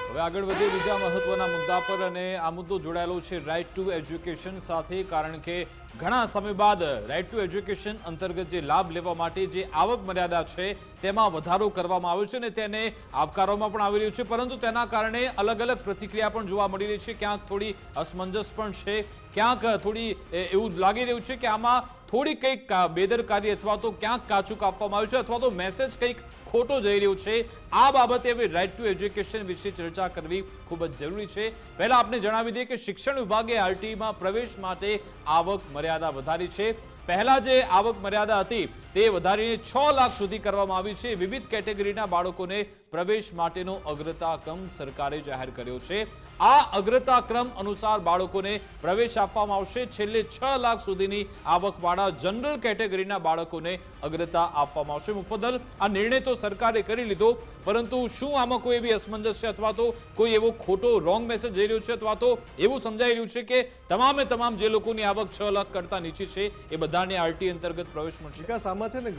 હવે આગળ વધીએ બીજા મહત્વના મુદ્દા પર અને આ મુદ્દો જોડાયેલો છે રાઇટ ટુ એજ્યુકેશન સાથે, કારણ કે ઘણા સમય બાદ રાઇટ ટુ એજ્યુકેશન અંતર્ગત જે લાભ લેવા માટે જે આવક મર્યાદા છે તેમાં વધારો કરવામાં આવ્યો છે અને તેને આવકારવામાં પણ આવી રહ્યું છે, પરંતુ તેના કારણે અલગ અલગ પ્રતિક્રિયા પણ જોવા મળી રહી છે. ક્યાંક થોડી અસમંજસ પણ છે, ક્યાંક થોડી એવું લાગી રહ્યું છે કે આમાં થોડી કંઈક બેદરકારી અથવા તો ક્યાંક કાચું કાપવામાં આવ્યું છે અથવા તો મેસેજ કંઈક ખોટો જઈ રહ્યો છે. આ બાબતે હવે રાઇટ ટુ એજ્યુકેશન વિશે ચર્ચા કરવી ખૂબ જ જરૂરી છે. પહેલા આપને જણાવી દઈએ કે શિક્ષણ વિભાગે આરટીઈમાં પ્રવેશ માટે આવક મર્યાદા વધારી છે. પહેલા જે આવક મર્યાદા હતી તે વધારીને 6 લાખ સુધી કરવામાં આવી છે. વિવિધ કેટેગરીના બાળકોને પ્રવેશ માટેનો અગ્રતાક્રમ સરકારે જાહેર કર્યો છે. આ અગ્રતાક્રમ અનુસાર બાળકોને પ્રવેશ આપવામાં આવશે. છેલ્લે 6 લાખ સુધીની આવકવાળા જનરલ કેટેગરીના બાળકોને અગ્રતા આપવામાં આવશે. મુફદ્દલ, આ નિર્ણય તો સરકારે કરી લીધો, પરંતુ શું આમાં કોઈ એવી અસમંજસ છે અથવા તો કોઈ એવો ખોટો રોંગ મેસેજ જઈ રહ્યો છે અથવા તો એવું સમજાઈ રહ્યું છે કે તમામે તમામ જે લોકોની આવક 6 લાખ કરતા નીચે છે એ બધાને આરટી અંતર્ગત પ્રવેશ મળશે? વિકાસ, આમાં છે ને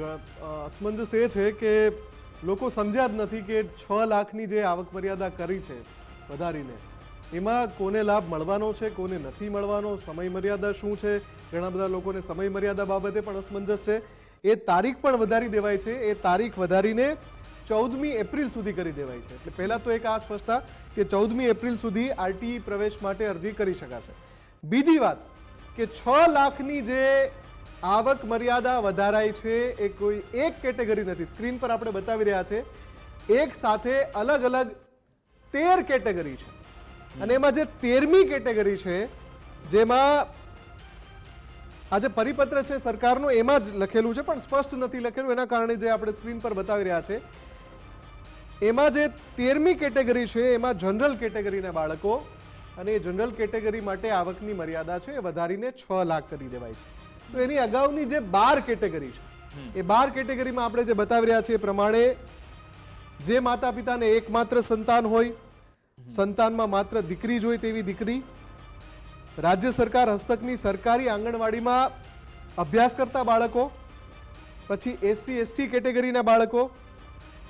અસમંજસ એ છે કે લોકો સમજ્યા જ નથી કે 6 લાખની જે આવક મર્યાદા કરી છે વધારીને, એમાં કોને લાભ મળવાનો છે, કોને નથી મળવાનો, સમય મર્યાદા શું છે. ઘણા બધા લોકોને સમય મર્યાદા બાબતે પણ અસમંજસ છે. એ તારીખ પણ વધારી દેવાય છે. એ તારીખ વધારીને 14મી એપ્રિલ સુધી કરી દેવાય છે. એટલે પહેલાં તો એક આ સ્પષ્ટતા કે 14મી એપ્રિલ સુધી આરટીઈ પ્રવેશ માટે અરજી કરી શકાશે. બીજી વાત કે 6 લાખની જે આવક મર્યાદા વધારાઈ છે એ કોઈ એક કેટેગરી નથી. સ્ક્રીન પર આપણે બતાવી રહ્યા છે એક સાથે અલગ અલગ 13 કેટેગરી છે અને એમાં જે 13મી કેટેગરી છે જેમાં આ જે પરિપત્ર છે સરકારનો એમાં જ લખેલું છે પણ સ્પષ્ટ નથી લખેલું, એના કારણે જે આપણે સ્ક્રીન પર બતાવી રહ્યા છે એમાં જે 13મી કેટેગરી છે એમાં જનરલ કેટેગરીના બાળકો, અને એ જનરલ કેટેગરી માટે આવકની મર્યાદા છે એ વધારીને 6 લાખ કરી દેવાય છે. તો એની અગાઉની જે 12 કેટેગરી છે એ 12 કેટેગરીમાં આપણે જે બતાવી રહ્યા છીએ એ પ્રમાણે જે માતા પિતાને એકમાત્ર સંતાન હોય, સંતાનમાં માત્ર દીકરી જ હોય તેવી દીકરી, રાજ્ય સરકાર હસ્તકની સરકારી આંગણવાડીમાં અભ્યાસ કરતા બાળકો, પછી એસસી એસટી કેટેગરીના બાળકો,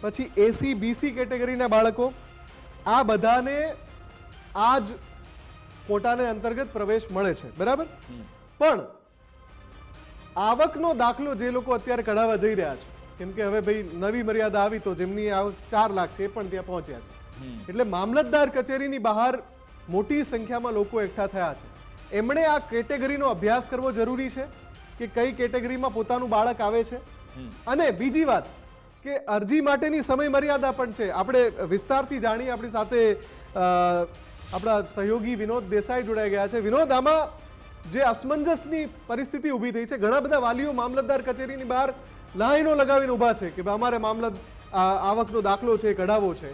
પછી એસી બીસી કેટેગરીના બાળકો, આ બધાને આ જ કોટાને અંતર્ગત પ્રવેશ મળે છે. બરાબર? પણ આવકનો દાખલો જે લોકો અત્યારે કઢાવવા જઈ રહ્યા છે, કેમ કે હવે ભાઈ નવી મર્યાદા આવી તો જેમની આવક 4 લાખ છે એ પણ ત્યાં પહોંચ્યા છે. એટલે મામલતદાર કચેરીની બહાર મોટી સંખ્યામાં લોકો એકઠા થયા છે. એમણે આ કેટેગરીનો અભ્યાસ કરવો જરૂરી છે કે કઈ કેટેગરીમાં પોતાનું બાળક આવે છે. અને બીજી વાત કે અરજી માટેની સમય મર્યાદા પણ છે. આપણે વિસ્તારથી જાણીએ, આપણી સાથે આપણા સહયોગી વિનોદ દેસાઈ જોડાઈ ગયા છે. વિનોદ, આમાં જે અસમંજસની પરિસ્થિતિ ઊભી થઈ છે, ઘણા બધા વાલીઓ મામલતદાર કચેરીની બહાર લાઈનો લગાવીને ઊભા છે કે અમારે આવકનો દાખલો છે કઢાવવો છે,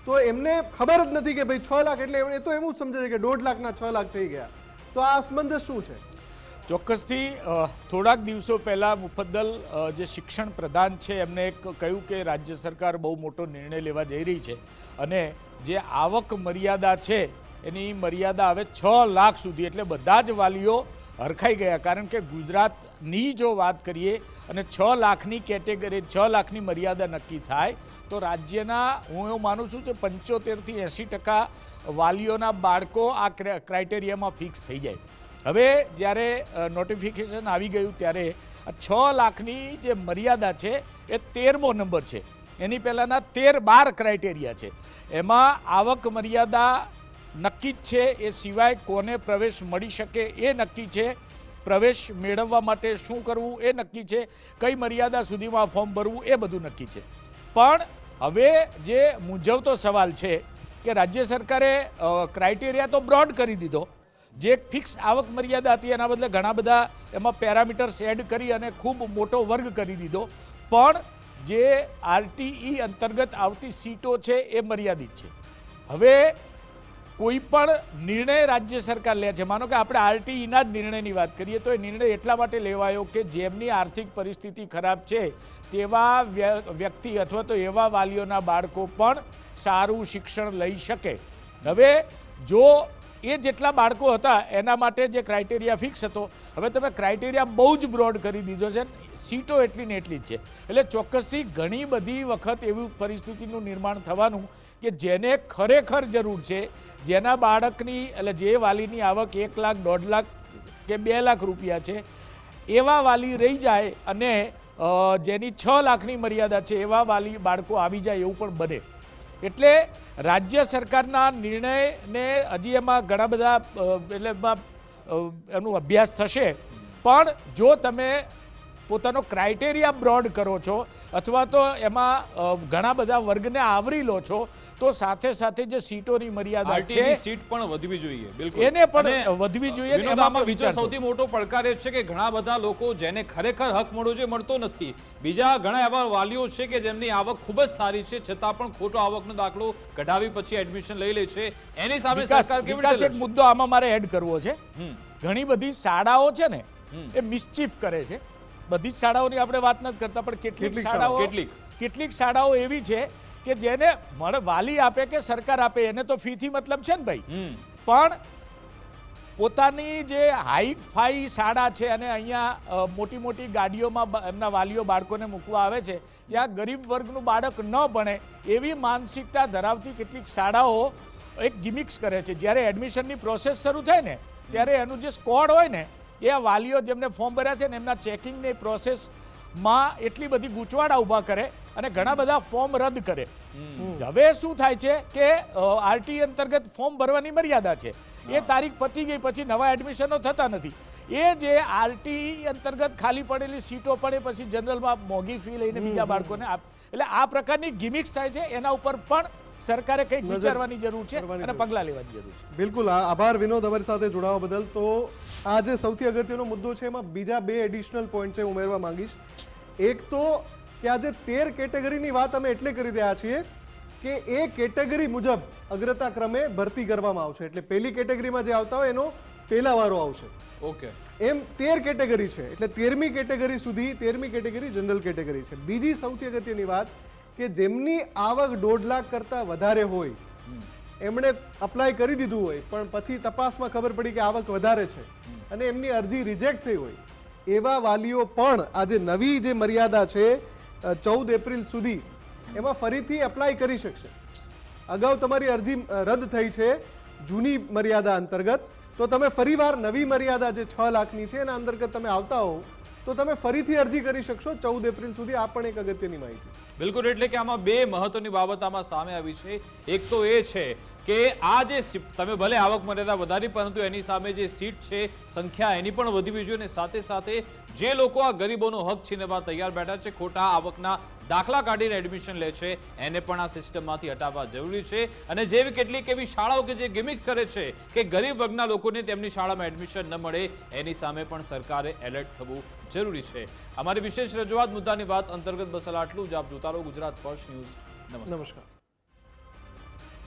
તો એમને ખબર જ નથી કે ભાઈ 6 લાખ એટલે એ તો એવું સમજે છે કે 1.5 લાખના 6 લાખ થઈ ગયા. તો આ અસમંજસ શું છે? ચોક્કસથી થોડાક દિવસો પહેલાં મુફદ્દલ જે શિક્ષણ પ્રધાન છે એમને એક કહ્યું કે રાજ્ય સરકાર બહુ મોટો નિર્ણય લેવા જઈ રહી છે અને જે આવક મર્યાદા છે એની મર્યાદા હવે 6 લાખ સુધી, એટલે બધા જ વાલીઓ હરખાઈ ગયા. કારણ કે ગુજરાતની જો વાત કરીએ અને 6 લાખની કેટેગરી, 6 લાખની મર્યાદા નક્કી થાય તો રાજ્યના, હું એવું માનું છું કે 75થી 80% વાલીઓના બાળકો આ ક્રાઇટેરિયામાં ફિક્સ થઈ જાય. હવે જ્યારે નોટિફિકેશન આવી ગયું ત્યારે 6 લાખની જે મર્યાદા છે એ 13મો નંબર છે. એની પહેલાંના 13-12 ક્રાઇટેરિયા છે. એમાં આવક મર્યાદા નક્કી જ છે, એ સિવાય કોને પ્રવેશ મળી શકે એ નક્કી છે, પ્રવેશ મેળવવા માટે શું કરવું એ નક્કી છે, કઈ મર્યાદા સુધીમાં ફોર્મ ભરવું એ બધું નક્કી છે. પણ હવે જે મૂંઝવતો સવાલ છે કે રાજ્ય સરકારે ક્રાઇટેરિયા તો બ્રોડ કરી દીધો, જે ફિક્સ આવક મર્યાદા હતી એના બદલે ઘણા બધા એમાં પેરામીટર્સ એડ કરી અને ખૂબ મોટો વર્ગ કરી દીધો. પણ જે આરટીઈ અંતર્ગત આવતી સીટો છે એ મર્યાદિત છે. હવે કોઈ પણ નિર્ણય રાજ્ય સરકાર લે છે, માનો કે આપણે આરટીઈના જ નિર્ણયની વાત કરીએ તો એ નિર્ણય એટલા માટે લેવાયો કે જેમની આર્થિક પરિસ્થિતિ ખરાબ છે તેવા વ્યક્તિ અથવા તો એવા વાલીઓના બાળકો પણ સારું શિક્ષણ લઈ શકે. હવે જો એ જેટલા બાળકો હતા એના માટે જે ક્રાઇટેરિયા ફિક્સ હતો, હવે તમે ક્રાઇટેરિયા બહુ જ બ્રોડ કરી દીધો છે, સીટો એટલી ને એટલી જ છે. એટલે ચોક્કસથી ઘણી બધી વખત એવી પરિસ્થિતિનું નિર્માણ થવાનું કે જેને ખરેખર જરૂર છે, જેના બાળકની એટલે જે વાલીની આવક 1 લાખ 1.5 લાખ કે 2 લાખ રૂપિયા છે, એવા વાલી રહી જાય અને જેની 6 લાખની મર્યાદા છે એવા વાલી બાળકો આવી જાય એવું પણ બને. એટલે રાજ્ય સરકારના નિર્ણયને હજી એમાં ઘણા બધા એટલે એનું અભ્યાસ થશે, પણ જો તમે પોતાનો ક્રાઇટેરિયા બ્રોડ કરો છો અથવા તો એમાં ઘણા બધા વર્ગને આવરી લો છો, તો સાથે સાથે જે સીટોની મર્યાદા છે આરટીની સીટ પણ વધવી જોઈએ. બિલકુલ એને પણ વધવી જોઈએ. વિનોદ, આમાં બીજો સૌથી મોટો પડકાર એ છે કે ઘણા બધા લોકો જેને ખરેખર હક મળવો જોઈએ મળતો નથી. બીજા ઘણા એવા વાલીઓ છે કે જેમની આવક ખૂબ જ સારી છે છતાં પણ ખોટો આવકનો દાખલો કઢાવી પછી એડમિશન લઈ લે છે. એની સામે સરકાર કેવી રીતે એક મુદ્દો આમાં મારે એડ કરવો છે. ઘણી બધી શાળાઓ છે ને એ મિસચીફ કરે છે. બધી જ શાળાઓની આપણે વાત નથી કરતા, પણ કેટલીક શાળાઓ એવી છે કે જેને વાલી આપે કે સરકાર આપે એને તો ફીથી મતલબ છે ને ભાઈ, પણ પોતાની જે હાઈ ફાઈ શાળા છે અને અહીંયા મોટી મોટી ગાડીઓમાં એમના વાલીઓ બાળકોને મૂકવા આવે છે, ત્યાં ગરીબ વર્ગનું બાળક ન ભણે એવી માનસિકતા ધરાવતી કેટલીક શાળાઓ એક ગિમિક્સ કરે છે. જ્યારે એડમિશનની પ્રોસેસ શરૂ થાય ને ત્યારે એનું જે સ્કોડ હોય ને એ આ વાલીઓ જેમને ફોર્મ ભર્યા છે ને એમના ચેકિંગની પ્રોસેસમાં એટલી બધી ગૂંચવાડા ઊભા કરે અને ઘણા બધા ફોર્મ રદ કરે. હવે શું થાય છે કે આરટી અંતર્ગત ફોર્મ ભરવાની મર્યાદા છે, એ તારીખ પતી ગઈ પછી નવા એડમિશનો થતા નથી. એ જે આરટી અંતર્ગત ખાલી પડેલી સીટો પડે પછી જનરલમાં મોંઘી ફી લઈને બીજા બાળકોને એટલે આ પ્રકારની ગિમિક્સ થાય છે. એના ઉપર પણ સરકારે કંઈક વિચારવાની જરૂર છે અને પગલાં લેવાની જરૂર છે. બિલકુલ, આભાર વિનોદ અમારી સાથે જોડાવા બદલ. તો આ જે સૌથી અગત્યનો મુદ્દો છે એમાં બીજા 2 એડિશનલ પોઈન્ટ છે ઉમેરવા માંગીશ. એક તો કે આજે 13 કેટેગરીની વાત અમે એટલે કરી રહ્યા છીએ કે એ કેટેગરી મુજબ અગ્રતા ક્રમે ભરતી કરવામાં આવશે. એટલે પહેલી કેટેગરીમાં જે આવતા હોય એનો પહેલા વારો આવશે. ઓકે, એમ 13 કેટેગરી છે એટલે 13મી કેટેગરી સુધી 13મી કેટેગરી જનરલ કેટેગરી છે. બીજી સૌથી અગત્યની વાત કે જેમની આવક 1.5 લાખ કરતાં વધારે હોય, એમણે અપ્લાય કરી દીધું હોય પણ પછી તપાસમાં ખબર પડી કે આવક વધારે છે અને એમની અરજી રિજેક્ટ થઈ હોય, એવા વાલીઓ પણ આજે નવી જે મર્યાદા છે 14 એપ્રિલ સુધી એમાં ફરીથી અપ્લાય કરી શકશે. અગાઉ તમારી અરજી રદ થઈ છે જૂની મર્યાદા અંતર્ગત, તો તમે ફરીવાર નવી મર્યાદા જે 6 લાખની છે એના અંતર્ગત તમે આવતા હો તો તમે ફરીથી અરજી કરી શકશો 14 એપ્રિલ સુધી. આ પણ એક અગત્યની માહિતી. બિલકુલ, એટલે કે આમાં 2 મહત્વની બાબત આમાં સામે આવી છે. એક તો એ છે કે આ જે તમે ભલે આવક મર્યાદા વધારી પરંતુ એની સામે જે સીટ છે સંખ્યા એની પણ વધવી જોઈએ, અને સાથે સાથે જે લોકો આ ગરીબોનો હક છીનવવા તૈયાર બેઠા છે, ખોટા આવકના દાખલા કાઢીને એડમિશન લે છે, એને પણ આ સિસ્ટમમાંથી હટાવવા જરૂરી છે. અને જેવી કેટલીક એવી શાળાઓ કે જે ગિમિક કરે છે કે ગરીબ વર્ગના લોકોને તેમની શાળામાં એડમિશન ન મળે, એની સામે પણ સરકારે એલર્ટ થવું જરૂરી છે. અમારી વિશેષ રજૂઆત મુદ્દાની વાત અંતર્ગત બસ આટલું જ. આપ જોતા રહો ગુજરાત ફર્સ્ટ ન્યૂઝ. નમસ્કાર.